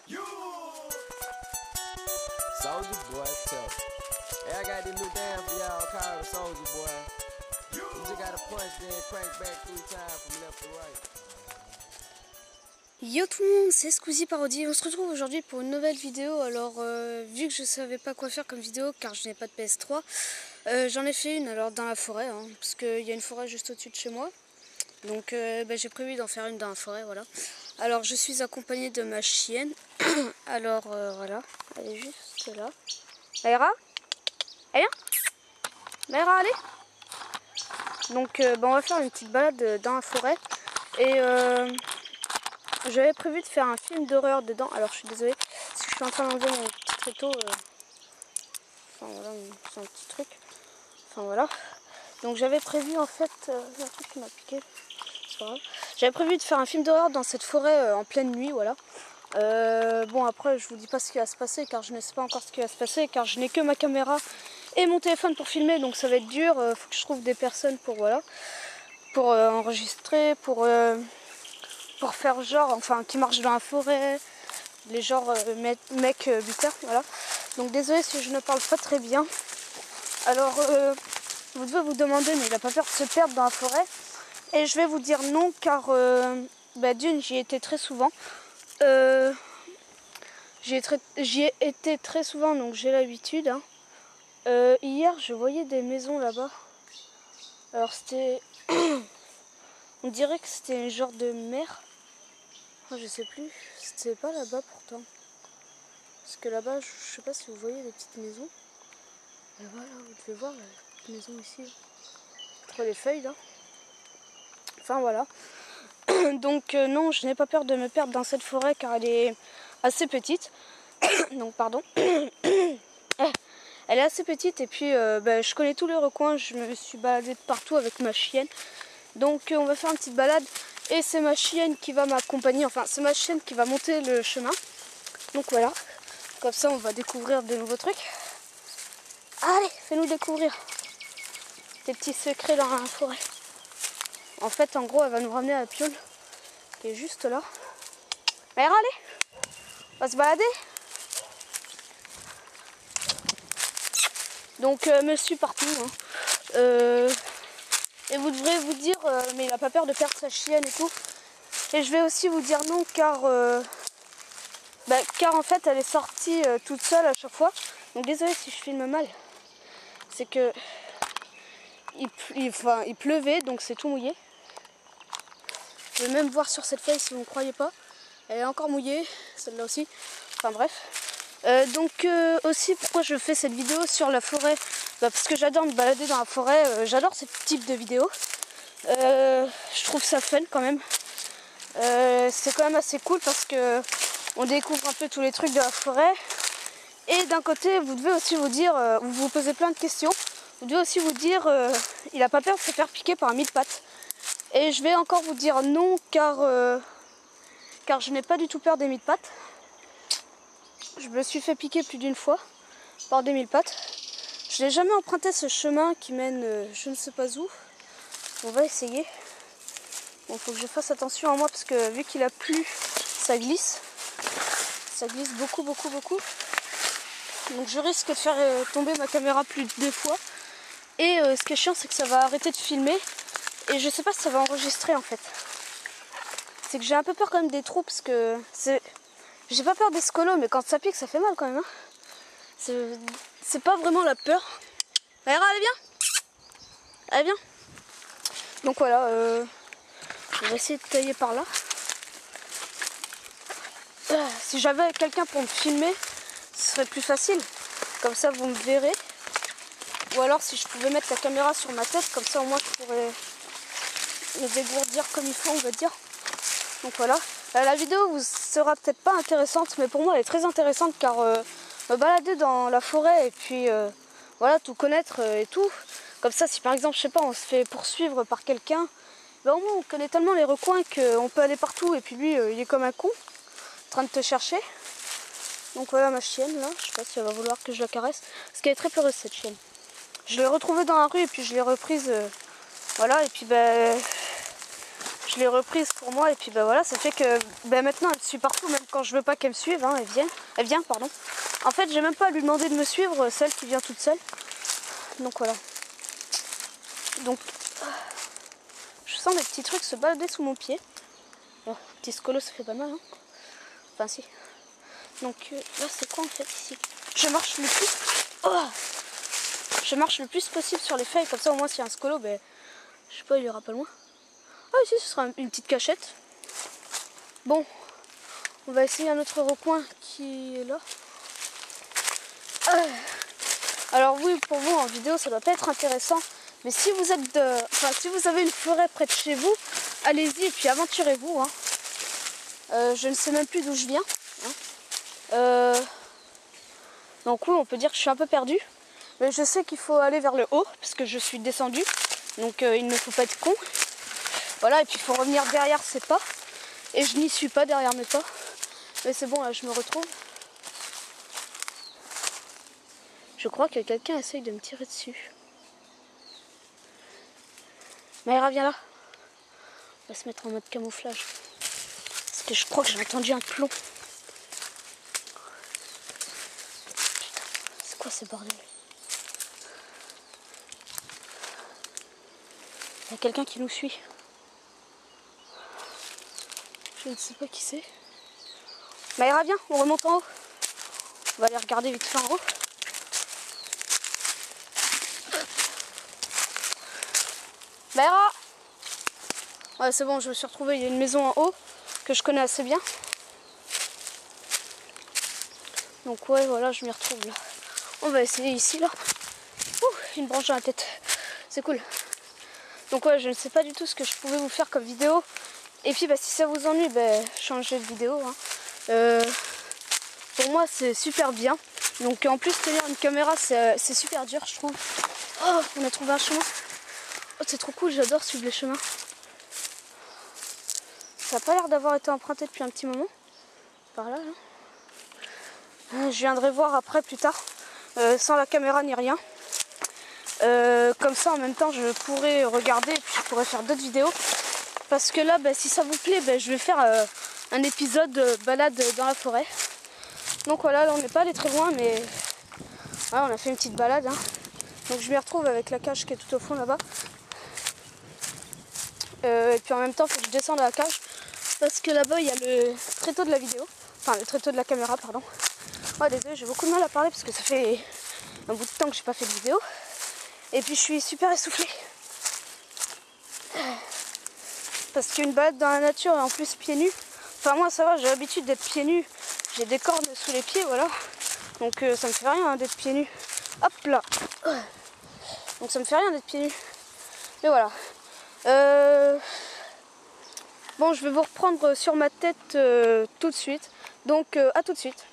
Soldier boy, tough. Hey, I got this new dance for y'all called Soldier boy. You just gotta punch, then crank back 3 times from left to right. Yo tout le monde, c'est Squeezie Parodie. On se retrouve aujourd'hui pour une nouvelle vidéo. Alors vu que je savais pas quoi faire comme vidéo car je n'ai pas de PS3, j'en ai fait une alors dans la forêt, hein, parce qu'il y a une forêt juste au-dessus de chez moi. Donc j'ai prévu d'en faire une dans la forêt, voilà. Alors je suis accompagnée de ma chienne. Alors voilà, elle est juste là. Maïra, elle vient. Maïra, allez. Donc on va faire une petite balade dans la forêt. Et j'avais prévu de faire un film d'horreur dedans. Alors je suis désolée parce que je suis en train d'enlever mon petit tréteau. Enfin voilà, c'est un petit truc. Enfin voilà. Donc j'avais prévu en fait un truc qui m'a piqué. C'est pas grave. J'avais prévu de faire un film d'horreur dans cette forêt en pleine nuit, voilà. Bon après je vous dis pas ce qui va se passer car je ne sais pas encore ce qui va se passer car je n'ai que ma caméra et mon téléphone pour filmer, donc ça va être dur. Faut que je trouve des personnes pour voilà, pour enregistrer, pour faire genre, enfin qui marchent dans la forêt, les genres mecs buteurs, voilà. Donc désolé si je ne parle pas très bien. Alors vous devez vous demander, mais il n'a pas peur de se perdre dans la forêt? Et je vais vous dire non car d'une, j'y ai été très souvent. J'y ai été très souvent, donc j'ai l'habitude, hein. Hier je voyais des maisons là-bas. Alors c'était on dirait que c'était un genre de mer. Oh, je sais plus, c'était pas là-bas pourtant. Parce que là-bas, je sais pas si vous voyez les petites maisons. Et voilà, vous devez voir la petite maison ici. Entre les feuilles là. Enfin voilà. Donc non, je n'ai pas peur de me perdre dans cette forêt car elle est assez petite. Donc pardon. Elle est assez petite et puis je connais tous les recoins. Je me suis baladée de partout avec ma chienne. Donc on va faire une petite balade. Et c'est ma chienne qui va m'accompagner, enfin c'est ma chienne qui va monter le chemin. Donc voilà, comme ça on va découvrir de nouveaux trucs. Allez, fais-nous découvrir tes petits secrets dans la forêt. En fait, en gros, elle va nous ramener à la piole qui est juste là. Mais allez, on va se balader. Donc me suit partout, hein. Et vous devrez vous dire, mais il n'a pas peur de perdre sa chienne et tout. Et je vais aussi vous dire non car en fait elle est sortie toute seule à chaque fois. Donc désolé si je filme mal. C'est que il pleuvait donc c'est tout mouillé. Je vais même voir sur cette feuille si vous ne croyez pas. Elle est encore mouillée, celle-là aussi. Enfin bref. Donc aussi pourquoi je fais cette vidéo sur la forêt, parce que j'adore me balader dans la forêt, j'adore ce type de vidéo. Je trouve ça fun quand même. C'est quand même assez cool parce que on découvre un peu tous les trucs de la forêt. Et d'un côté vous devez aussi vous dire, vous vous posez plein de questions, vous devez aussi vous dire il n'a pas peur de se faire piquer par un mille-pattes. Et je vais encore vous dire non car je n'ai pas du tout peur des mille-pattes. Je me suis fait piquer plus d'une fois par des mille-pattes. Je n'ai jamais emprunté ce chemin qui mène je ne sais pas où. On va essayer. Bon, faut que je fasse attention à moi parce que vu qu'il a plu, ça glisse. Ça glisse beaucoup, beaucoup, beaucoup. Donc je risque de faire tomber ma caméra plus de 2 fois. Et ce qui est chiant, c'est que ça va arrêter de filmer. Et je sais pas si ça va enregistrer en fait. C'est que j'ai un peu peur quand même des trous parce que c'est... J'ai pas peur des scolos, mais quand ça pique, ça fait mal quand même. Hein. C'est pas vraiment la peur. Maïra, allez bien. Allez bien. Donc voilà, je vais essayer de tailler par là. Si j'avais quelqu'un pour me filmer, ce serait plus facile. Comme ça, vous me verrez. Ou alors si je pouvais mettre la caméra sur ma tête, comme ça au moins je pourrais me dégourdir comme il faut, on va dire. Donc voilà. La vidéo vous sera peut-être pas intéressante, mais pour moi elle est très intéressante car me balader dans la forêt et puis voilà, tout connaître et tout. Comme ça, si par exemple, je sais pas, on se fait poursuivre par quelqu'un, au moins on connaît tellement les recoins qu'on peut aller partout et puis lui il est comme un con en train de te chercher. Donc voilà ma chienne là, je sais pas si elle va vouloir que je la caresse parce qu'elle est très peureuse cette chienne. Je l'ai retrouvée dans la rue et puis je l'ai reprise, voilà, et puis je je l'ai reprise pour moi et puis bah voilà, ça fait que bah, maintenant elle me suit partout, même quand je veux pas qu'elle me suive, hein, elle vient, pardon. En fait, j'ai même pas à lui demander de me suivre, celle qui vient toute seule. Donc voilà. Donc je sens des petits trucs se balader sous mon pied. Oh, petit scolo, ça fait pas mal, hein. Enfin si. Donc là c'est quoi en fait ici? Je marche le plus. Oh, je marche le plus possible sur les feuilles, comme ça au moins s'il y a un scolo, ben je sais pas, il ira pas loin. Ah ici ce sera une petite cachette. Bon, on va essayer un autre recoin qui est là. Alors oui, pour vous en vidéo ça doit pas être intéressant, mais si vous êtes si vous avez une forêt près de chez vous, allez-y et puis aventurez-vous, hein. Je ne sais même plus d'où je viens, hein. Donc oui, on peut dire que je suis un peu perdue, mais je sais qu'il faut aller vers le haut parce que je suis descendue, donc il ne faut pas être con. Voilà, et puis il faut revenir derrière ses pas, et je n'y suis pas derrière mes pas, mais c'est bon, là je me retrouve. Je crois que quelqu'un essaye de me tirer dessus. Maïra, viens là. On va se mettre en mode camouflage. Parce que je crois que j'ai entendu un plomb. Putain, c'est quoi ce bordel? Il y a quelqu'un qui nous suit. Je ne sais pas qui c'est. Maïra, viens, on remonte en haut. On va aller regarder vite fait en haut. Maïra! Ouais, c'est bon, je me suis retrouvée. Il y a une maison en haut que je connais assez bien. Donc ouais, voilà, je m'y retrouve là. On va essayer ici, là. Ouh, une branche dans la tête. C'est cool. Donc ouais, je ne sais pas du tout ce que je pouvais vous faire comme vidéo. Et puis bah, si ça vous ennuie, bah, changez de vidéo, hein. Pour moi, c'est super bien. Donc en plus, tenir une caméra, c'est super dur, je trouve. Oh, on a trouvé un chemin. Oh, c'est trop cool, j'adore suivre les chemins. Ça n'a pas l'air d'avoir été emprunté depuis un petit moment. Par là, là. Je viendrai voir après, plus tard, sans la caméra ni rien. Comme ça, en même temps, je pourrais regarder et puis je pourrais faire d'autres vidéos. Parce que là, bah, si ça vous plaît, bah, je vais faire un épisode balade dans la forêt. Donc voilà, là, on n'est pas allé très loin, mais voilà, on a fait une petite balade, hein. Donc je m'y retrouve avec la cage qui est tout au fond là-bas. Et puis en même temps, il faut que je descende à la cage. Parce que là-bas, il y a le tréteau de la vidéo. Enfin, le tréteau de la caméra, pardon. Ouais, désolé, j'ai beaucoup de mal à parler parce que ça fait un bout de temps que je n'ai pas fait de vidéo. Et puis je suis super essoufflée. Parce qu'une balade dans la nature et en plus pieds nus. Enfin moi ça va, j'ai l'habitude d'être pieds nus. J'ai des cordes sous les pieds, voilà. Donc ça me fait rien, hein, d'être pieds nus. Hop là. Donc ça me fait rien d'être pieds nus. Mais voilà. Bon, je vais vous reprendre sur ma tête tout de suite. Donc à tout de suite.